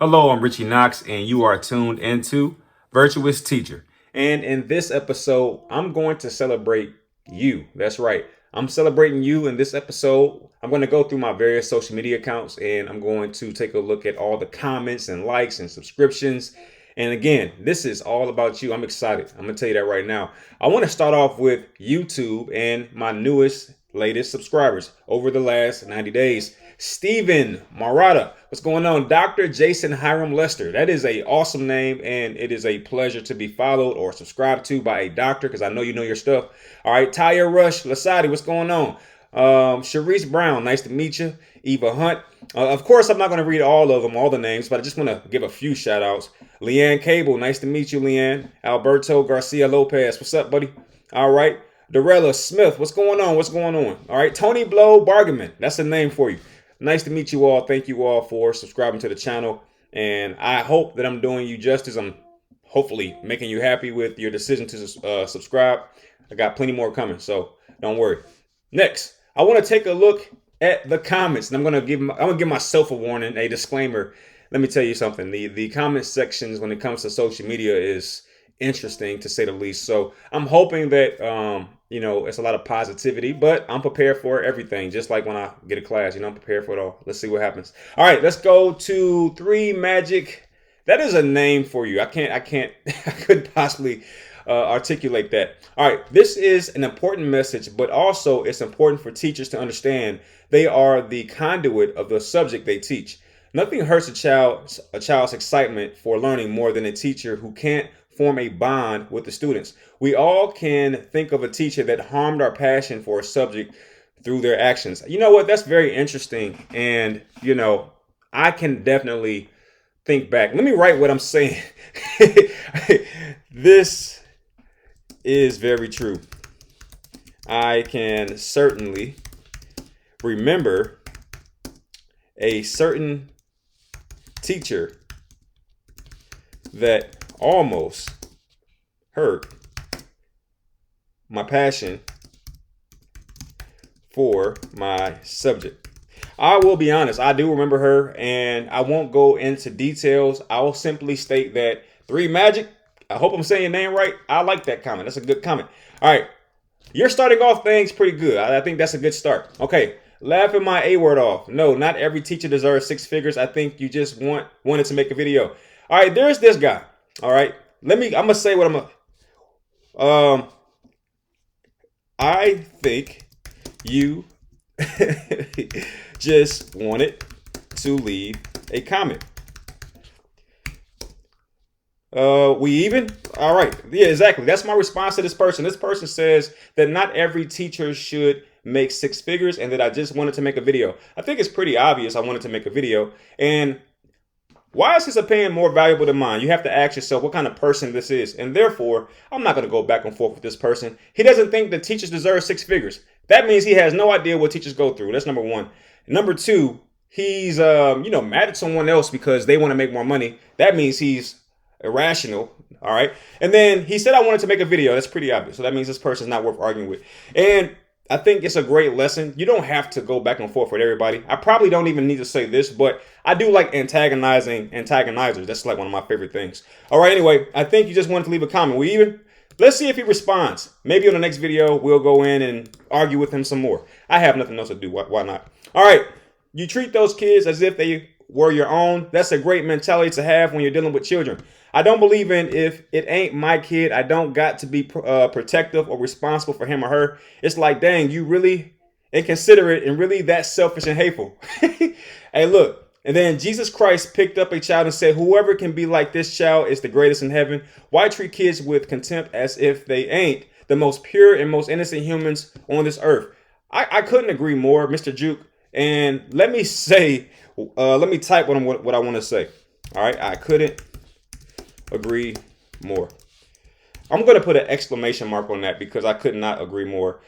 Hello, I'm Ritchie Knox, and you are tuned into Virtuous Teacher. And in this episode, I'm going to celebrate you. That's right. I'm celebrating you in this episode. I'm going to go through my various social media accounts and I'm going to take a look at all the comments and likes and subscriptions. And again, this is all about you. I'm excited. I'm going to tell you that right now. I want to start off with YouTube and my latest subscribers over the last 90 days. Steven Marata, what's going on? Dr. Jason Hiram Lester. That is a awesome name, and it is a pleasure to be followed or subscribed to by a doctor because I know you know your stuff. All right, Taya Rush Lasati, what's going on? Sharice Brown, nice to meet you. Eva Hunt. Of course, I'm not going to read all of them, all the names, but I just want to give a few shout outs. Leanne Cable, nice to meet you, Leanne. Alberto Garcia Lopez, what's up, buddy? All right. Dorella Smith, what's going on? What's going on? All right. Tony Blow Bargaman, that's a name for you. Nice to meet you all. Thank you all for subscribing to the channel. And I hope that I'm doing you justice. I'm hopefully making you happy with your decision to subscribe. I got plenty more coming, so don't worry. Next, I want to take a look at the comments. And I'm going to give myself a warning, a disclaimer. Let me tell you something. The comment sections when it comes to social media is interesting to say the least. So I'm hoping that it's a lot of positivity, but I'm prepared for everything. Just like when I get a class, I'm prepared for it all. Let's see what happens. All right, let's go to 3 Magic. That is a name for you. I couldn't possibly articulate that. All right, this is an important message, but also it's important for teachers to understand they are the conduit of the subject they teach. Nothing hurts a child's excitement for learning more than a teacher who can't form a bond with the students. We all can think of a teacher that harmed our passion for a subject through their actions. You know what? That's very interesting. And, I can definitely think back. Let me write what I'm saying. This is very true. I can certainly remember a certain teacher that almost hurt my passion for my subject. I will be honest, I do remember her, and I won't go into details. I will simply state that 3 Magic, I hope I'm saying your name right. I like that comment. That's a good comment. All right, you're starting off things pretty good. I think that's a good start. Okay, laughing my A word off. No, not every teacher deserves 6 figures. I think you just wanted to make a video. All right, there's this guy. All right, I'm gonna say what I think you just wanted to leave a comment. We even? All right. Yeah, exactly. That's my response to this person. This person says that not every teacher should make 6 figures and that I just wanted to make a video. I think it's pretty obvious I wanted to make a video. And why is his opinion more valuable than mine? You have to ask yourself what kind of person this is. And therefore, I'm not going to go back and forth with this person. He doesn't think that teachers deserve 6 figures. That means he has no idea what teachers go through. That's number 1. Number 2, he's mad at someone else because they want to make more money. That means he's irrational. All right. And then he said I wanted to make a video. That's pretty obvious. So that means this person's not worth arguing with. And I think it's a great lesson. You don't have to go back and forth with everybody. I probably don't even need to say this, but I do like antagonizers. That's like one of my favorite things. All right. Anyway, I think you just wanted to leave a comment. We even? Let's see if he responds. Maybe on the next video, we'll go in and argue with him some more. I have nothing else to do. Why not? All right. You treat those kids as if they were your own. That's a great mentality to have when you're dealing with children. I don't believe in if it ain't my kid, I don't got to be protective or responsible for him or her. It's like, dang, you really inconsiderate and really that selfish and hateful. Hey, look. And then Jesus Christ picked up a child and said, whoever can be like this child is the greatest in heaven. Why treat kids with contempt as if they ain't the most pure and most innocent humans on this earth? I couldn't agree more, Mr. Juke. And let me type what I want to say. All right. I couldn't agree more. I'm going to put an exclamation mark on that because I could not agree more.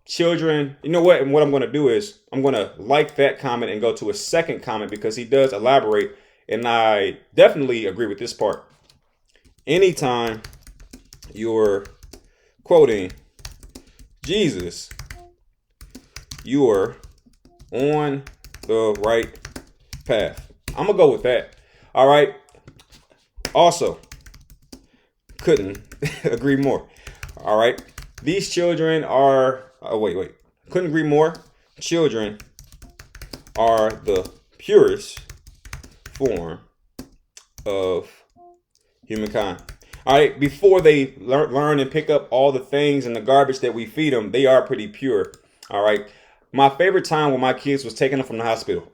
Children, you know what? And what I'm going to do is I'm going to like that comment and go to a second comment because he does elaborate. And I definitely agree with this part. Anytime you're quoting Jesus, you are on the right path. I'm going to go with that. All right. Also, couldn't agree more. All right. These children are, couldn't agree more. Children are the purest form of humankind. All right. Before they learn and pick up all the things and the garbage that we feed them, they are pretty pure. All right. My favorite time when my kids was taking them from the hospital,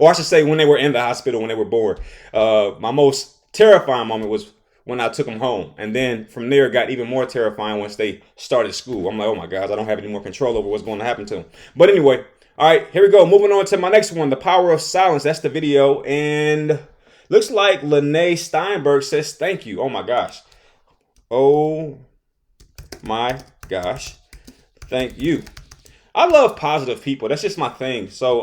or I should say when they were in the hospital, when they were born. My most terrifying moment was when I took them home. And then from there, it got even more terrifying once they started school. I'm like, oh my gosh, I don't have any more control over what's going to happen to them. But anyway, all right, here we go. Moving on to my next one, the power of silence. That's the video. And looks like Lene Steinberg says, thank you. Oh my gosh. Oh my gosh. Thank you. I love positive people. That's just my thing. So,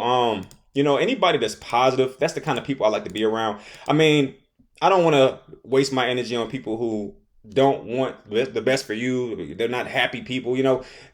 anybody that's positive, that's the kind of people I like to be around. I mean, I don't want to waste my energy on people who don't want the best for you. They're not happy people.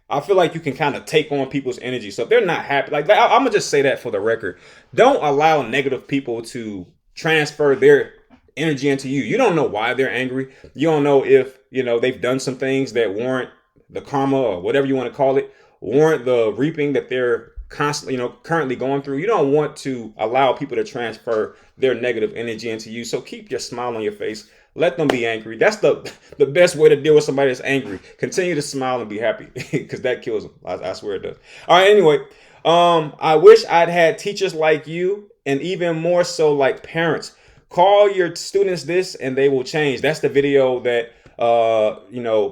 I feel like you can kind of take on people's energy. So if they're not happy, I'm going to just say that for the record. Don't allow negative people to transfer their energy into you. You don't know why they're angry. You don't know if, they've done some things that warrant the karma or whatever you want to call it, warrant the reaping that they're constantly, currently going through. You don't want to allow people to transfer their negative energy into you. So keep your smile on your face. Let them be angry. That's the best way to deal with somebody that's angry. Continue to smile and be happy because that kills them. I swear it does. All right. Anyway, I wish I'd had teachers like you, and even more so like parents. Call your students this and they will change. That's the video that,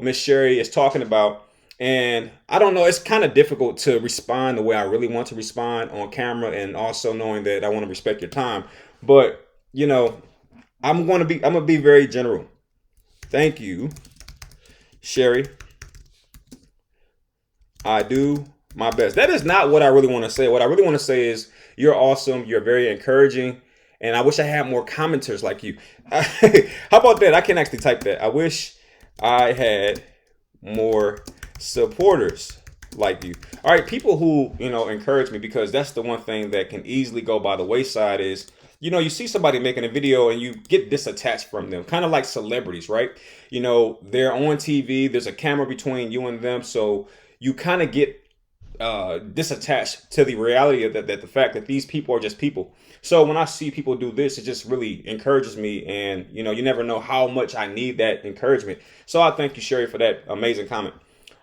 Miss Sherry is talking about. And I don't know, it's kind of difficult to respond the way I really want to respond on camera, and also knowing that I want to respect your time. But, I'm going to be very general. Thank you, Sherry. I do my best. That is not what I really want to say. What I really want to say is you're awesome. You're very encouraging. And I wish I had more commenters like you. How about that? I can actually type that. I wish I had more supporters like you. All right, people who encourage me, because that's the one thing that can easily go by the wayside is you see somebody making a video and you get disattached from them, kind of like celebrities, right? They're on TV, there's a camera between you and them, so you kind of get disattached to the reality of that the fact that these people are just people. So when I see people do this, it just really encourages me, and you never know how much I need that encouragement. So I thank you, Sherry, for that amazing comment.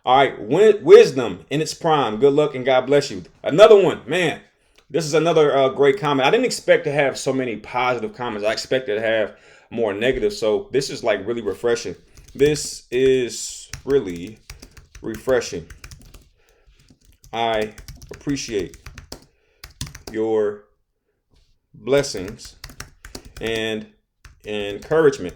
All right, wisdom in its prime. Good luck and God bless you. Another one, man. This is another great comment. I didn't expect to have so many positive comments. I expected to have more negative. So this is like really refreshing. This is really refreshing. I appreciate your blessings and encouragement.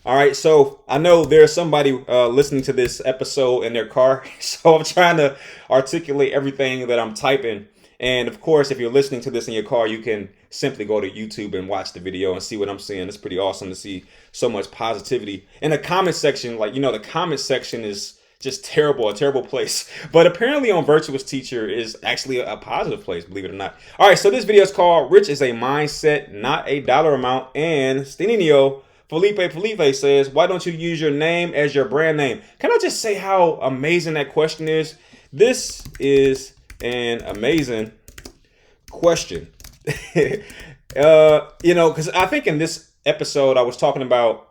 All right, so I know there's somebody listening to this episode in their car, so I'm trying to articulate everything that I'm typing. And of course, if you're listening to this in your car, you can simply go to YouTube and watch the video and see what I'm seeing. It's pretty awesome to see so much positivity. In the comment section, the comment section is just terrible, a terrible place. But apparently on Virtuous Teacher is actually a positive place, believe it or not. All right, so this video is called Rich is a Mindset, Not a Dollar Amount. And Stinio Felipe says, why don't you use your name as your brand name? Can I just say how amazing that question is? This is an amazing question. Because I think in this episode, I was talking about,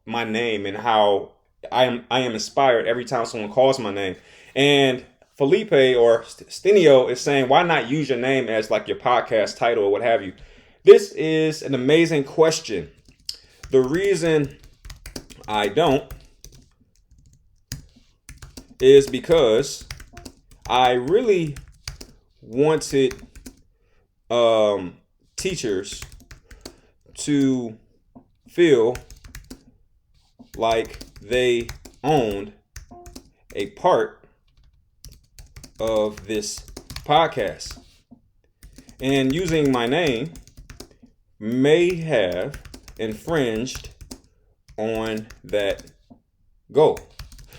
my name and how I am inspired every time someone calls my name. And Felipe or Stinio is saying, why not use your name as like your podcast title or what have you? This is an amazing question. The reason I don't is because I really wanted teachers to feel like they owned a part of this podcast. And using my name may have infringed on that goal.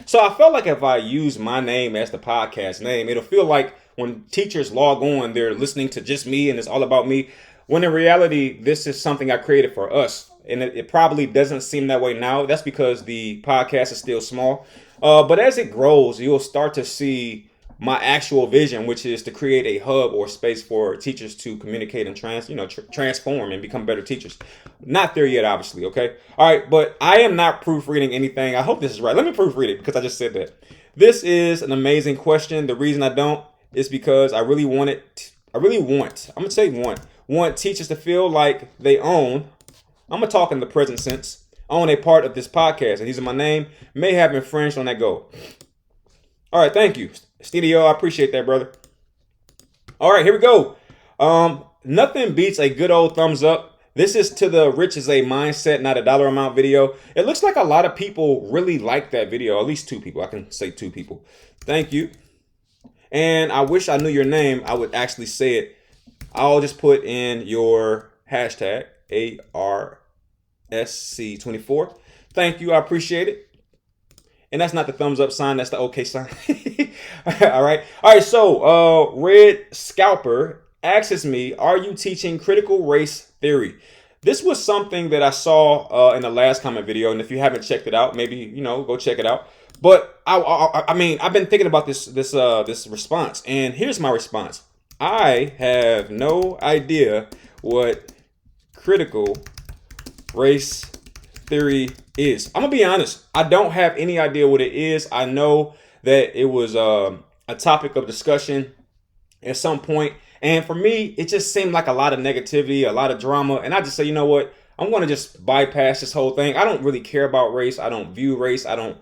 So I felt like if I use my name as the podcast name, it'll feel like when teachers log on, they're listening to just me and it's all about me. when in reality, this is something I created for us. And it probably doesn't seem that way now. That's because the podcast is still small. But as it grows, you'll start to see my actual vision, which is to create a hub or space for teachers to communicate and transform and become better teachers. Not there yet, obviously. Okay. All right. But I am not proofreading anything. I hope this is right. Let me proofread it because I just said that. This is an amazing question. The reason I don't is because I really want, I'm going to say want teachers to feel like they own, I'm going to talk in the present sense, own a part of this podcast, and using my name may have infringed on that goal. All right, thank you, Studio. I appreciate that, brother. All right, here we go. Nothing beats a good old thumbs up. This is to the Rich is a Mindset, not a dollar amount video. It looks like a lot of people really like that video, at least 2 people. I can say 2 people. Thank you. And I wish I knew your name. I would actually say it. I'll just put in your hashtag, ARSC24. Thank you. I appreciate it. And that's not the thumbs up sign. That's the okay sign. All right. All right. So Red Scalper asks me, are you teaching critical race theory? This was something that I saw in the last comment video. And if you haven't checked it out, maybe, go check it out. But I mean, I've been thinking about this response. And here's my response. I have no idea what critical race theory is. I'm gonna be honest. I don't have any idea what it is. I know that it was a topic of discussion at some point, and for me, it just seemed like a lot of negativity, a lot of drama, and I just say, you know what? I'm gonna just bypass this whole thing. I don't really care about race. I don't view race. I don't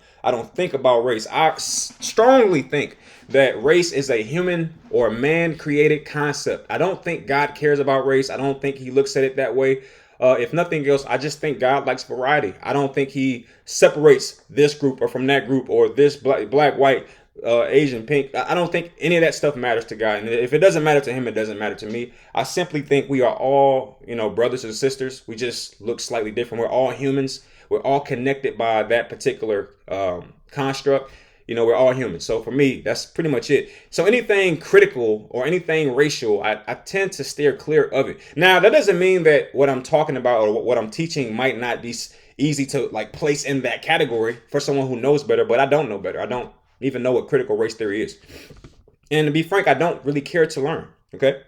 think about race. I strongly think that race is a human or man-created concept. I don't think God cares about race. I don't think he looks at it that way. If nothing else, I just think God likes variety. I don't think he separates this group or from that group or this black, white, Asian, pink. I don't think any of that stuff matters to God. And if it doesn't matter to him, it doesn't matter to me. I simply think we are all, brothers and sisters. We just look slightly different. We're all humans. We're all connected by that particular construct. We're all human. So for me, that's pretty much it. So anything critical or anything racial, I tend to steer clear of it. Now, that doesn't mean that what I'm talking about or what I'm teaching might not be easy to place in that category for someone who knows better, but I don't know better. I don't even know what critical race theory is. And to be frank, I don't really care to learn. Okay.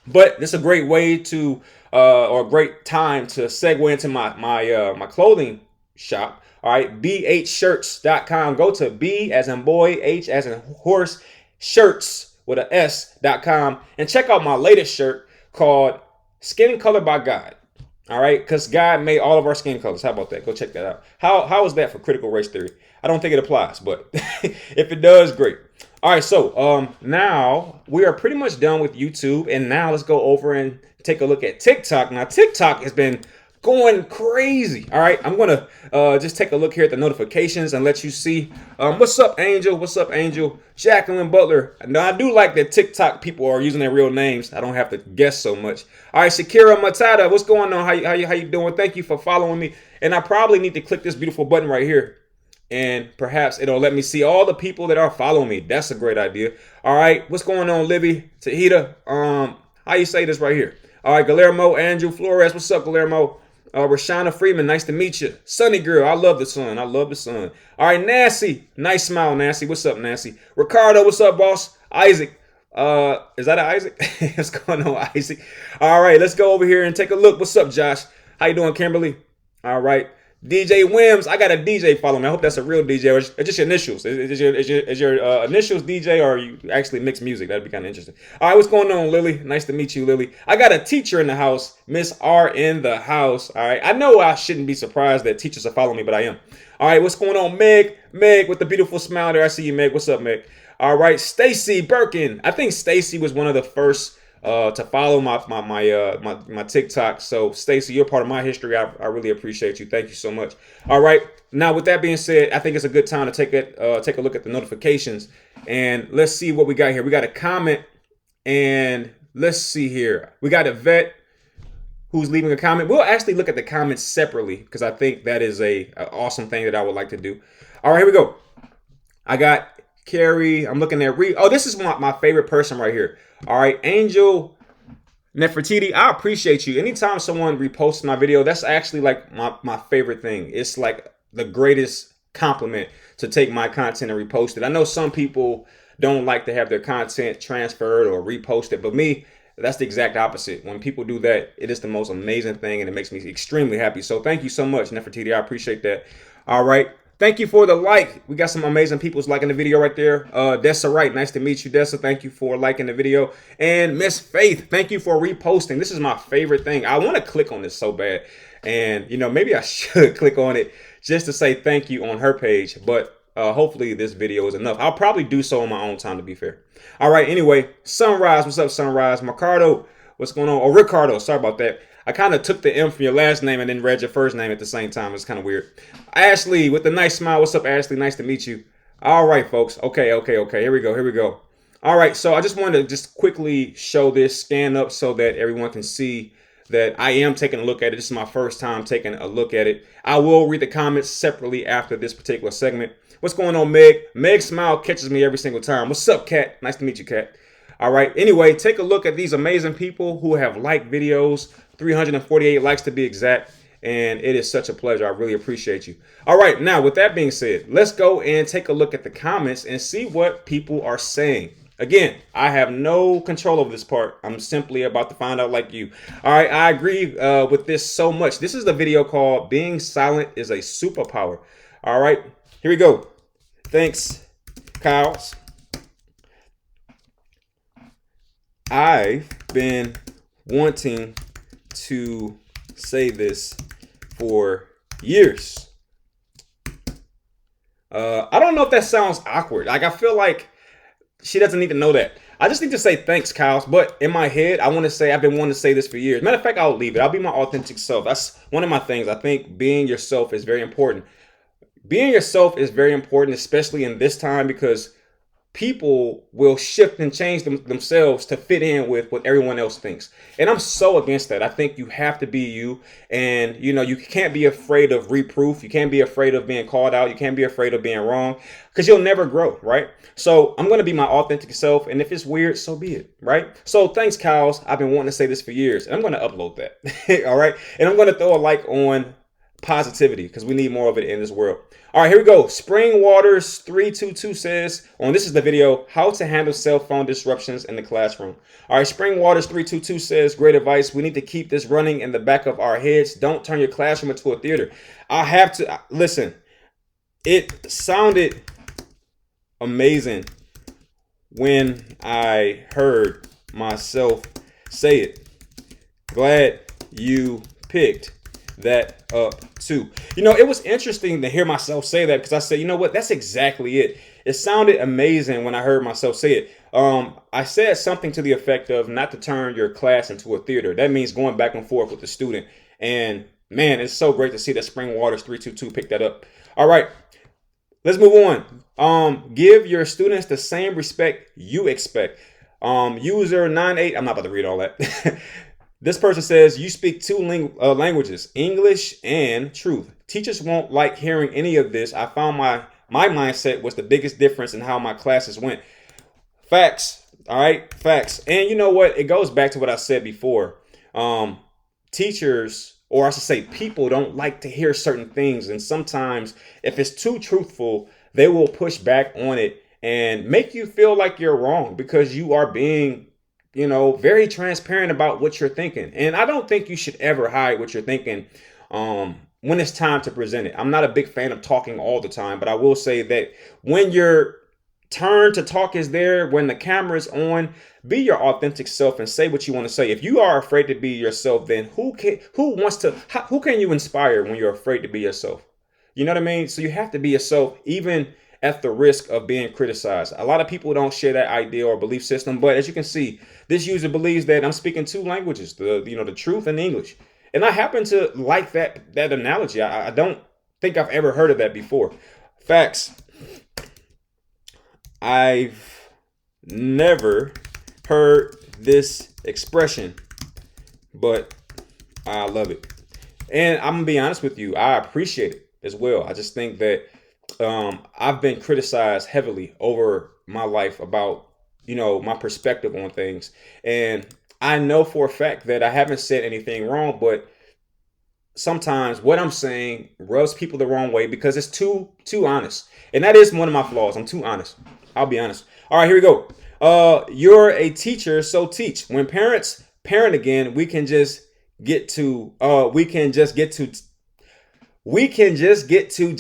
But it's a great way to, or a great time to segue into my clothing shop. All right, bhshirts.com. Go to B as in boy, H as in horse, shirts with an S.com and check out my latest shirt called Skin Color by God. All right, because God made all of our skin colors. How about that? Go check that out. How is that for critical race theory? I don't think it applies, but if it does, great. All right, so now we are pretty much done with YouTube, and now let's go over and take a look at TikTok. Now, TikTok has been going crazy. All right, I'm gonna just take a look here at the notifications and let you see. What's up, Angel? What's up, Angel? Jacqueline Butler. Now, I do like that TikTok people are using their real names. I don't have to guess so much. All right, Shakira Matata, what's going on? How you doing? Thank you for following me. And I probably need to click this beautiful button right here, and perhaps it'll let me see all the people that are following me. That's a great idea. All right, what's going on, Libby? Tahita, how you say this right here? All right, Guillermo, Andrew Flores, what's up, Guillermo? Rashana Freeman, nice to meet you. Sunny girl, I love the sun. I love the sun. All right, Nancy, nice smile, Nancy. What's up, Nancy? Ricardo, what's up, boss? Isaac, is that an Isaac? What's going on, Isaac? All right, let's go over here and take a look. What's up, Josh? How you doing, Kimberly? All right. DJ Wims, I got a DJ following me. I hope that's a real DJ or it's just your initials. Is your initials DJ or you actually mix music? That'd be kind of interesting. All right, what's going on, Lily? Nice to meet you, Lily. I got a teacher in the house, Miss R in the house. All right, I know I shouldn't be surprised that teachers are following me, but I am. All right, what's going on, Meg? Meg with the beautiful smile there. I see you, Meg. What's up, Meg? All right, Stacy Birkin. I think Stacy was one of the first to follow my TikTok. So Stacy, you're part of my history. I really appreciate you. Thank you so much. All right. Now, with that being said, I think it's a good time to take a look at the notifications and let's see what we got here. We got a comment and let's see here. We got a vet who's leaving a comment. We'll actually look at the comments separately because I think that is a awesome thing that I would like to do. All right, here we go. I got Carrie. I'm looking at this is my favorite person right here. All right, Angel Nefertiti, I appreciate you. Anytime someone reposts my video, that's actually like my favorite thing. It's like the greatest compliment to take my content and repost it. I know some people don't like to have their content transferred or reposted, but me, that's the exact opposite. When people do that, it is the most amazing thing and it makes me extremely happy. So thank you so much, Nefertiti. I appreciate that. All right. Thank you for the like. We got some amazing people liking the video right there. Dessa Wright, nice to meet you, Dessa. Thank you for liking the video. And Miss Faith, thank you for reposting. This is my favorite thing. I want to click on this so bad. And, maybe I should click on it just to say thank you on her page. But hopefully this video is enough. I'll probably do so on my own time, to be fair. All right, anyway, Sunrise, what's up, Sunrise? Mercado, what's going on? Oh, Ricardo, sorry about that. I kind of took the M from your last name and then read your first name at the same time. It's kind of weird. Ashley with the nice smile. What's up, Ashley? Nice to meet you. All right, folks. Okay. Here we go. All right. So I just wanted to just quickly show this scan up so that everyone can see that I am taking a look at it. This is my first time taking a look at it. I will read the comments separately after this particular segment. What's going on, Meg? Meg's smile catches me every single time. What's up, Kat? Nice to meet you, Kat. All right. Anyway, take a look at these amazing people who have liked videos. 348 likes to be exact. And it is such a pleasure. I really appreciate you. All right. Now, with that being said, let's go and take a look at the comments and see what people are saying. Again, I have no control over this part. I'm simply about to find out like you. All right. I agree with this so much. This is the video called Being Silent is a Superpower. All right. Here we go. Thanks, Kyles. I've been wanting to say this for years. I don't know if that sounds awkward. Like, I feel like she doesn't need to know that. I just need to say thanks, Kyles. But in my head, I want to say I've been wanting to say this for years. Matter of fact, I'll leave it. I'll be my authentic self. That's one of my things. I think being yourself is very important. Being yourself is very important, especially in this time, because people will shift and change themselves to fit in with what everyone else thinks. And I'm so against that. I think you have to be you. And, you can't be afraid of reproof. You can't be afraid of being called out. You can't be afraid of being wrong, because you'll never grow, right? So I'm going to be my authentic self. And if it's weird, so be it, right? So thanks, Kyles. I've been wanting to say this for years. And I'm going to upload that. All right. And I'm going to throw a like on positivity, because we need more of it in this world. All right, here we go. Spring Waters 322 says, this is the video, how to handle cell phone disruptions in the classroom. All right, Spring Waters 322 says, great advice. We need to keep this running in the back of our heads. Don't turn your classroom into a theater. I have to, listen, it sounded amazing when I heard myself say it. Glad you picked that up too. It was interesting to hear myself say that, because I said, what, that's exactly it. It sounded amazing when I heard myself say it. I said something to the effect of not to turn your class into a theater. That means going back and forth with the student. And man, it's so great to see that Spring Waters 322 picked that up. All right, let's move on. Give your students the same respect you expect. User 98, I'm not about to read all that. This person says, you speak two languages, English and truth. Teachers won't like hearing any of this. I found my mindset was the biggest difference in how my classes went. Facts. All right. Facts. And you know what? It goes back to what I said before. Teachers, or I should say people, don't like to hear certain things. And sometimes if it's too truthful, they will push back on it and make you feel like you're wrong, because you are being very transparent about what you're thinking. And I don't think you should ever hide what you're thinking when it's time to present it. I'm not a big fan of talking all the time, but I will say that when your turn to talk is there, when the camera is on, be your authentic self and say what you want to say. If you are afraid to be yourself, then who can you inspire when you're afraid to be yourself? You know what I mean? So you have to be yourself, even at the risk of being criticized. A lot of people don't share that idea or belief system, but as you can see, this user believes that I'm speaking two languages, the truth and English. And I happen to like that analogy. I don't think I've ever heard of that before. Facts. I've never heard this expression, but I love it. And I'm gonna be honest with you, I appreciate it as well. I just think that I've been criticized heavily over my life about, my perspective on things. And I know for a fact that I haven't said anything wrong, but sometimes what I'm saying rubs people the wrong way because it's too honest. And that is one of my flaws. I'm too honest. I'll be honest. All right, here we go. You're a teacher, so teach. When parents parent again, we can just get to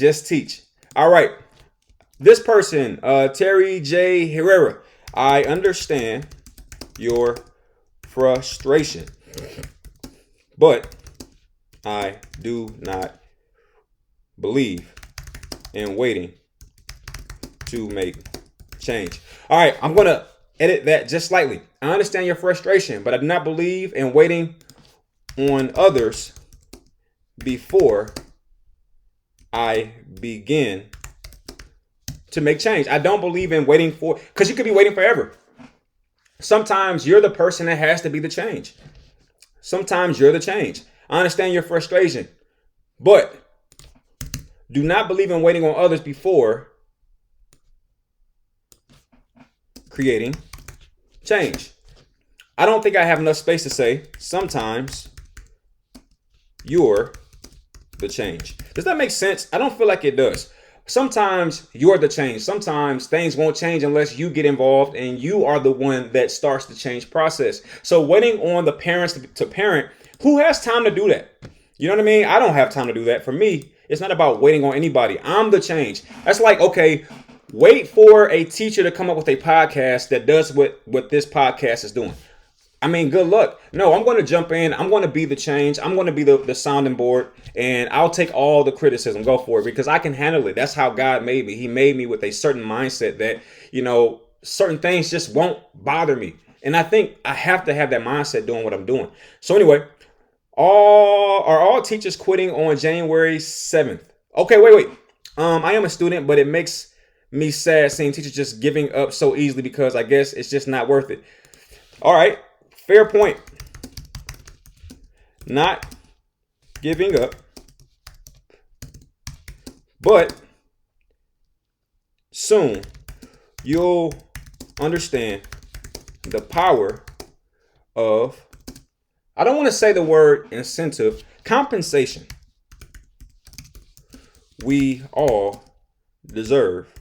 just teach. All right. This person, Terry J. Herrera, I understand your frustration, but I do not believe in waiting to make change. All right, I'm going to edit that just slightly. I understand your frustration, but I do not believe in waiting on others before I begin to make change. I don't believe in waiting for, because you could be waiting forever. Sometimes you're the person that has to be the change. Sometimes you're the change. I understand your frustration, but do not believe in waiting on others before creating change. I don't think I have enough space to say sometimes you're the change. Does that make sense? I don't feel like it does. Sometimes you're the change. Sometimes things won't change unless you get involved and you are the one that starts the change process. So waiting on the parents to parent, who has time to do that? You know what I mean? I don't have time to do that. For me, it's not about waiting on anybody. I'm the change. That's like, okay, wait for a teacher to come up with a podcast that does what this podcast is doing. I mean, good luck. No, I'm going to jump in. I'm going to be the change. I'm going to be the sounding board, and I'll take all the criticism. Go for it because I can handle it. That's how God made me. He made me with a certain mindset that, certain things just won't bother me. And I think I have to have that mindset doing what I'm doing. So anyway, are all teachers quitting on January 7th? Okay, wait. I am a student, but it makes me sad seeing teachers just giving up so easily because I guess it's just not worth it. All right. Fair point. Not giving up, but soon you'll understand the power of, I don't want to say the word incentive, compensation. We all deserve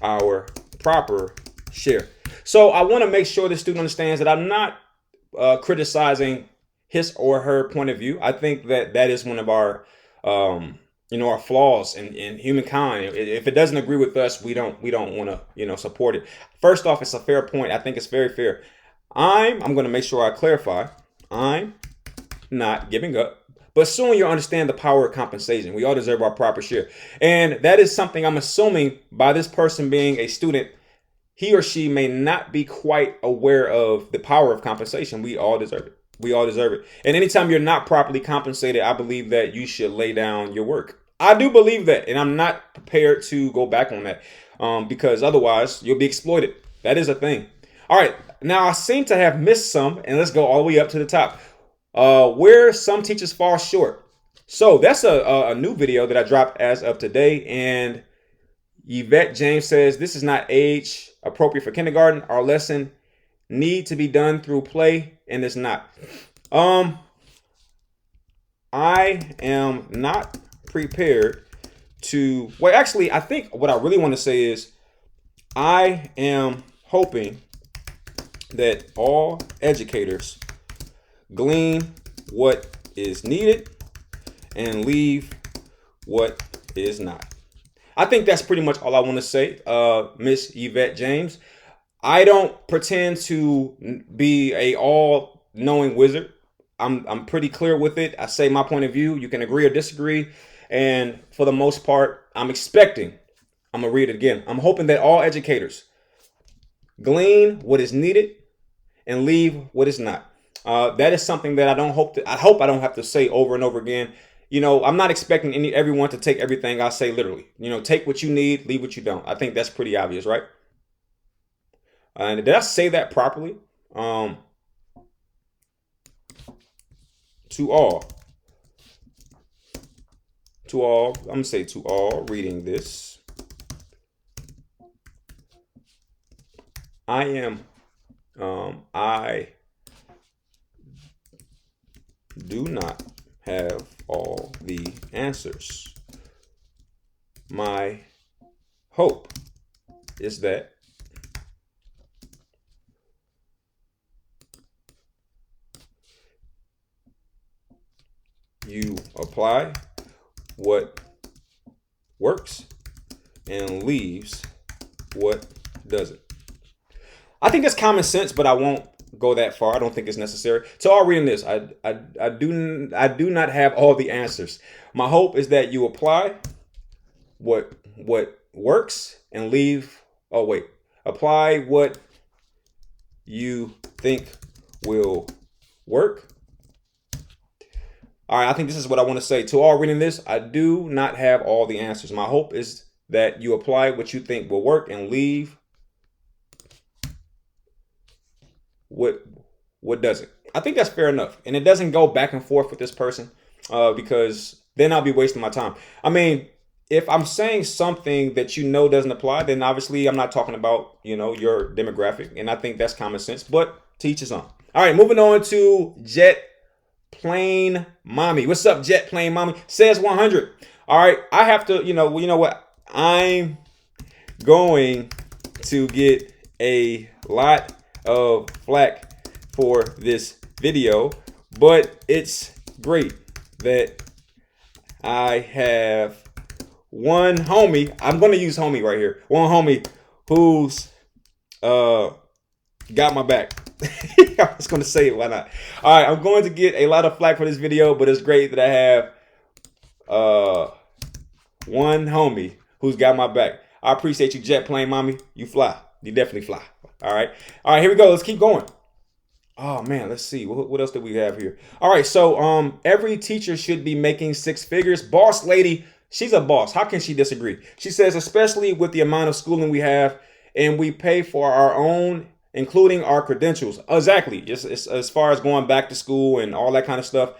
our proper share. So I want to make sure the student understands that I'm not criticizing his or her point of view. I think that is one of our, our flaws in humankind. If it doesn't agree with us, we don't want to, support it. First off, it's a fair point. I think it's very fair. I'm going to make sure I clarify. I'm not giving up, but soon you'll understand the power of compensation. We all deserve our proper share. And that is something I'm assuming by this person being a student, he or she may not be quite aware of the power of compensation. We all deserve it. We all deserve it. And anytime you're not properly compensated, I believe that you should lay down your work. I do believe that, and I'm not prepared to go back on that because otherwise you'll be exploited. That is a thing. All right. Now, I seem to have missed some, and let's go all the way up to the top. Where some teachers fall short. So that's a new video that I dropped as of today, and Yvette James says, this is not age appropriate for kindergarten. Our lesson need to be done through play, and it's not. I am not prepared to, well, actually, I think what I really want to say is I am hoping that all educators glean what is needed and leave what is not. I think that's pretty much all I want to say, Miss Yvette James. I don't pretend to be a all-knowing wizard. I'm pretty clear with it. I say my point of view. You can agree or disagree. And for the most part, I'm going to read it again. I'm hoping that all educators glean what is needed and leave what is not. That is something that I hope I don't have to say over and over again. I'm not expecting everyone to take everything I say literally. Take what you need, leave what you don't. I think that's pretty obvious, right? And did I say that properly? To all, I'm going to say to all reading this, I do not have all the answers. My hope is that you apply what works and leaves what doesn't. I think that's common sense, but I won't go that far. I don't think it's necessary. So all reading this, I do not have all the answers. My hope is that you apply what works and apply what you think will work. All right, I think this is what I want to say. To all reading this, I do not have all the answers. My hope is that you apply what you think will work and leave what doesn't. I think that's fair enough. And it doesn't go back and forth with this person because then I'll be wasting my time. I mean, if I'm saying something that doesn't apply, then obviously I'm not talking about, your demographic. And I think that's common sense, but to each his own. All right, moving on to Jet Plain Mommy. What's up, Jet Plain Mommy? Says 100. All right, I have to, you know what? I'm going to get a lot of flack for this video, but it's great that I have one homie. I'm going to use homie right here. One homie who's got my back. I was going to say it. Why not? All right. I'm going to get a lot of flack for this video, but it's great that I have one homie who's got my back. I appreciate you, Jet Plain Mommy. You fly. You definitely fly. All right. All right. Here we go. Let's keep going. Oh, man. Let's see. What else do we have here? All right. So every teacher should be making six figures. Boss lady. She's a boss. How can she disagree? She says, especially with the amount of schooling we have and we pay for our own, including our credentials. Exactly. Just as far as going back to school and all that kind of stuff.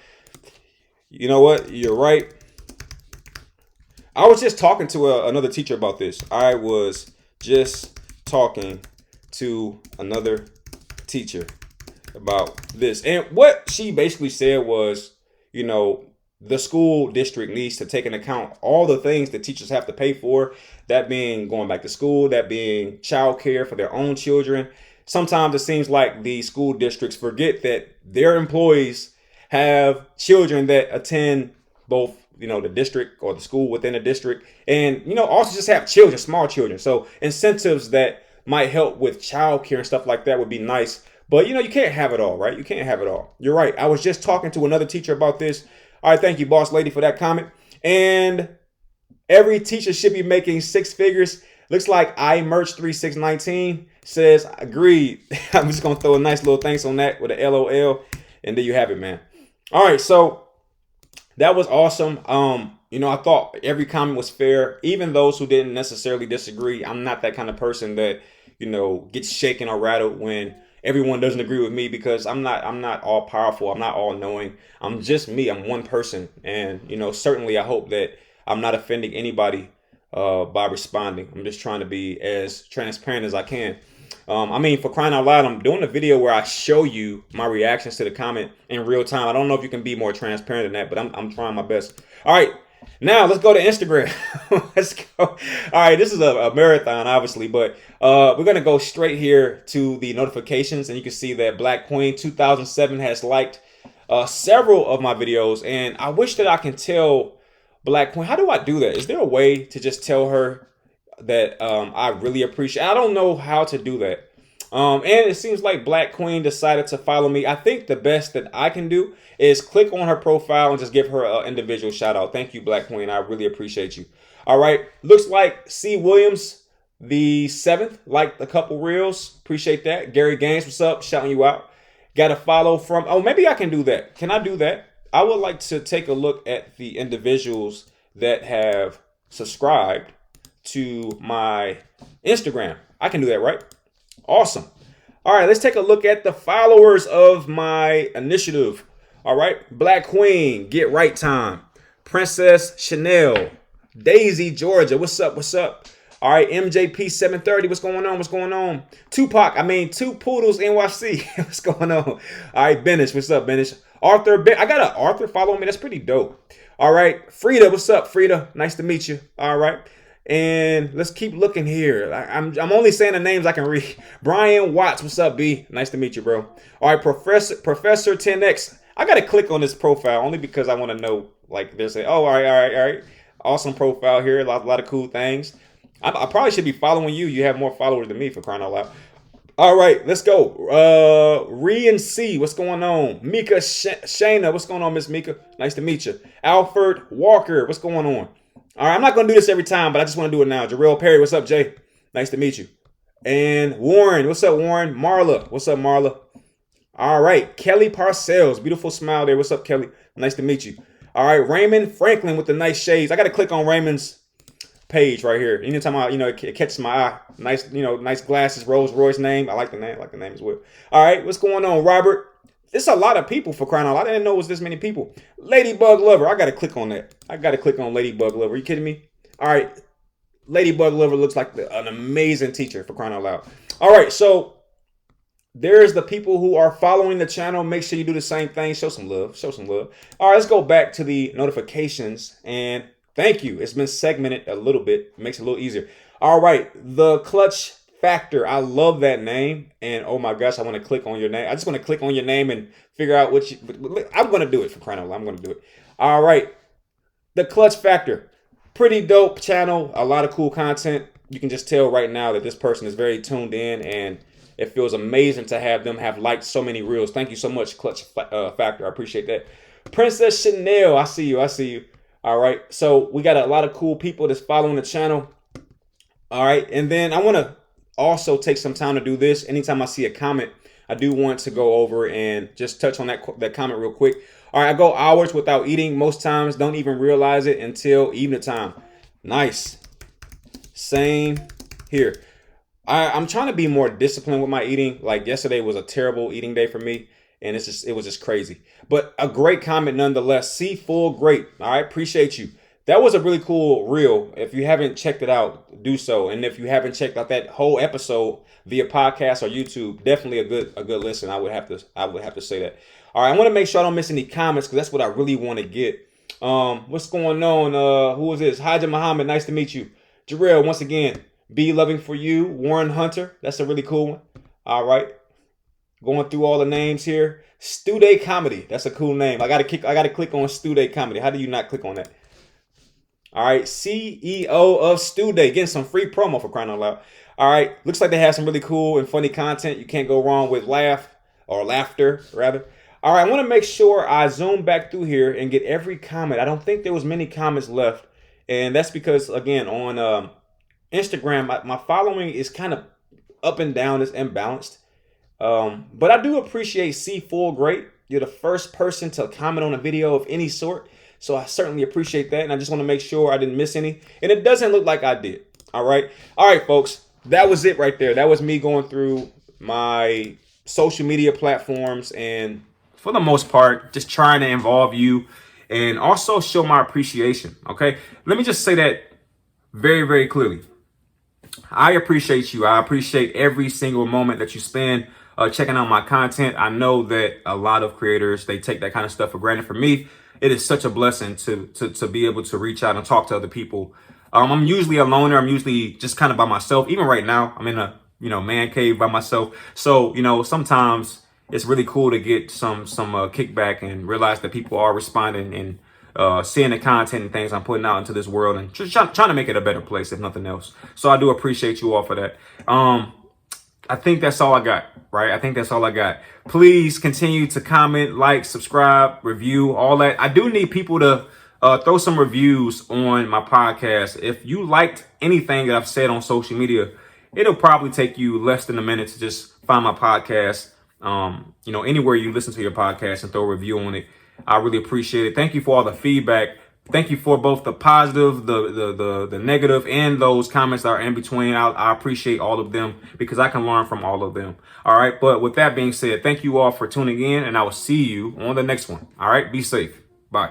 You know what? You're right. I was just talking to another teacher about this. I was just talking to another teacher about this. And what she basically said was, the school district needs to take into account all the things that teachers have to pay for, that being going back to school, that being childcare for their own children. Sometimes it seems like the school districts forget that their employees have children that attend both, the district or the school within the district, and, also just have children, small children. So incentives that might help with childcare and stuff like that would be nice. But, you can't have it all, right? You can't have it all. You're right. I was just talking to another teacher about this. All right, thank you, boss lady, for that comment. And every teacher should be making six figures. Looks like iMerch3619 says, agreed. I'm just going to throw a nice little thanks on that with a LOL. And there you have it, man. All right, so that was awesome. I thought every comment was fair, even those who didn't necessarily disagree. I'm not that kind of person that, gets shaken or rattled when everyone doesn't agree with me, because I'm not all powerful. I'm not all knowing. I'm just me. I'm one person. And, certainly I hope that I'm not offending anybody by responding. I'm just trying to be as transparent as I can. For crying out loud, I'm doing a video where I show you my reactions to the comment in real time. I don't know if you can be more transparent than that, but I'm trying my best. All right. Now let's go to Instagram. Let's go. All right. This is a marathon, obviously, but we're going to go straight here to the notifications. And you can see that Black Queen 2007 has liked several of my videos. And I wish that I can tell Black Queen, how do I do that? Is there a way to just tell her that I really appreciate? I don't know how to do that. And it seems like Black Queen decided to follow me. I think the best that I can do is click on her profile and just give her an individual shout out. Thank you, Black Queen. I really appreciate you. All right. Looks like C. Williams, the 7th, liked a couple reels. Appreciate that. Gary Gaines, what's up? Shouting you out. Got a follow from, maybe I can do that. Can I do that? I would like to take a look at the individuals that have subscribed to my Instagram. I can do that, right? Awesome. All right, let's take a look at the followers of my initiative. All right, Black Queen, Get Right Time, Princess Chanel, Daisy, Georgia. What's up? What's up? All right, MJP 730. What's going on? What's going on? Tupac, Two Poodles NYC. What's going on? All right, Benish. What's up, Benish? Arthur, I got an Arthur following me. That's pretty dope. All right. Frida, what's up, Frida? Nice to meet you. All right. And let's keep looking here. I'm only saying the names I can read. Brian Watts, what's up, B? Nice to meet you, bro. All right, Professor 10X. I got to click on this profile only because I want to know, like, they're saying, oh, all right. Awesome profile here. A lot of cool things. I probably should be following you. You have more followers than me, for crying out loud. All right, let's go. Re and C, what's going on? Mika Shana, what's going on, Miss Mika? Nice to meet you. Alfred Walker, what's going on? All right, I'm not going to do this every time, but I just want to do it now. Jarrell Perry, what's up, Jay? Nice to meet you. And Warren, what's up, Warren? Marla, what's up, Marla? All right, Kelly Parcells, beautiful smile there. What's up, Kelly? Nice to meet you. All right, Raymond Franklin with the nice shades. I got to click on Raymond's page right here. Anytime it catches my eye. Nice, nice glasses, Rolls Royce name. I like the name as well. All right, what's going on, Robert? It's a lot of people, for crying out loud. I didn't know it was this many people. Ladybug Lover. I got to click on that. I got to click on Ladybug Lover. Are you kidding me? All right. Ladybug Lover looks like an amazing teacher, for crying out loud. All right, so there's the people who are following the channel. Make sure you do the same thing. Show some love. All right, let's go back to the notifications. And thank you. It's been segmented a little bit. It makes it a little easier. All right, the Clutch Factor. I love that name. And oh my gosh, I want to click on your name. I just want to click on your name and figure out what I'm going to do it, for crying out loud. I'm going to do it. All right, the Clutch Factor. Pretty dope channel. A lot of cool content. You can just tell right now that this person is very tuned in, and it feels amazing to have them have liked so many reels. Thank you so much, Clutch Factor. I appreciate that. Princess Chanel, I see you. All right, so we got a lot of cool people that's following the channel. All right, and then I want to also take some time to do this. Anytime I see a comment, I do want to go over and just touch on that comment real quick. All right, I go hours without eating. Most times don't even realize it until evening time. Nice. Same here. I'm trying to be more disciplined with my eating. Like yesterday was a terrible eating day for me, and it was just crazy. But a great comment nonetheless. See full great. All right, appreciate you. That was a really cool reel. If you haven't checked it out, do so. And if you haven't checked out that whole episode via podcast or YouTube, definitely a good listen. I would have to say that. All right, I want to make sure I don't miss any comments because that's what I really want to get. What's going on? Who is this? Haja Muhammad, nice to meet you. Jarrell, once again, Be Loving For You. Warren Hunter, that's a really cool one. All right, going through all the names here. Stu Day Comedy, that's a cool name. I gotta click on Stu Day Comedy. How do you not click on that? All right, CEO of Stu Day, getting some free promo, for crying out loud. All right, looks like they have some really cool and funny content. You can't go wrong with laughter, rather. All right, I want to make sure I zoom back through here and get every comment. I don't think there was many comments left, and that's because, again, on Instagram, my following is kind of up and down, it's imbalanced. But I do appreciate C Full Great. You're the first person to comment on a video of any sort. So I certainly appreciate that. And I just want to make sure I didn't miss any. And it doesn't look like I did. All right, folks. That was it right there. That was me going through my social media platforms and, for the most part, just trying to involve you and also show my appreciation. Okay, let me just say that very, very clearly. I appreciate you. I appreciate every single moment that you spend checking out my content. I know that a lot of creators, they take that kind of stuff for granted. For me, it is such a blessing to be able to reach out and talk to other people. I'm usually a loner. I'm usually just kind of by myself. Even right now, I'm in a man cave by myself. So sometimes it's really cool to get some kickback and realize that people are responding and seeing the content and things I'm putting out into this world and just trying to make it a better place, if nothing else. So I do appreciate you all for that. I think that's all I got, right? I think that's all I got. Please continue to comment, like, subscribe, review, all that. I do need people to throw some reviews on my podcast. If you liked anything that I've said on social media, it'll probably take you less than a minute to just find my podcast, anywhere you listen to your podcast, and throw a review on it. I really appreciate it. Thank you for all the feedback. Thank you for both the positive, the negative, and those comments that are in between. I appreciate all of them because I can learn from all of them. All right. But with that being said, thank you all for tuning in, and I will see you on the next one. All right. Be safe. Bye.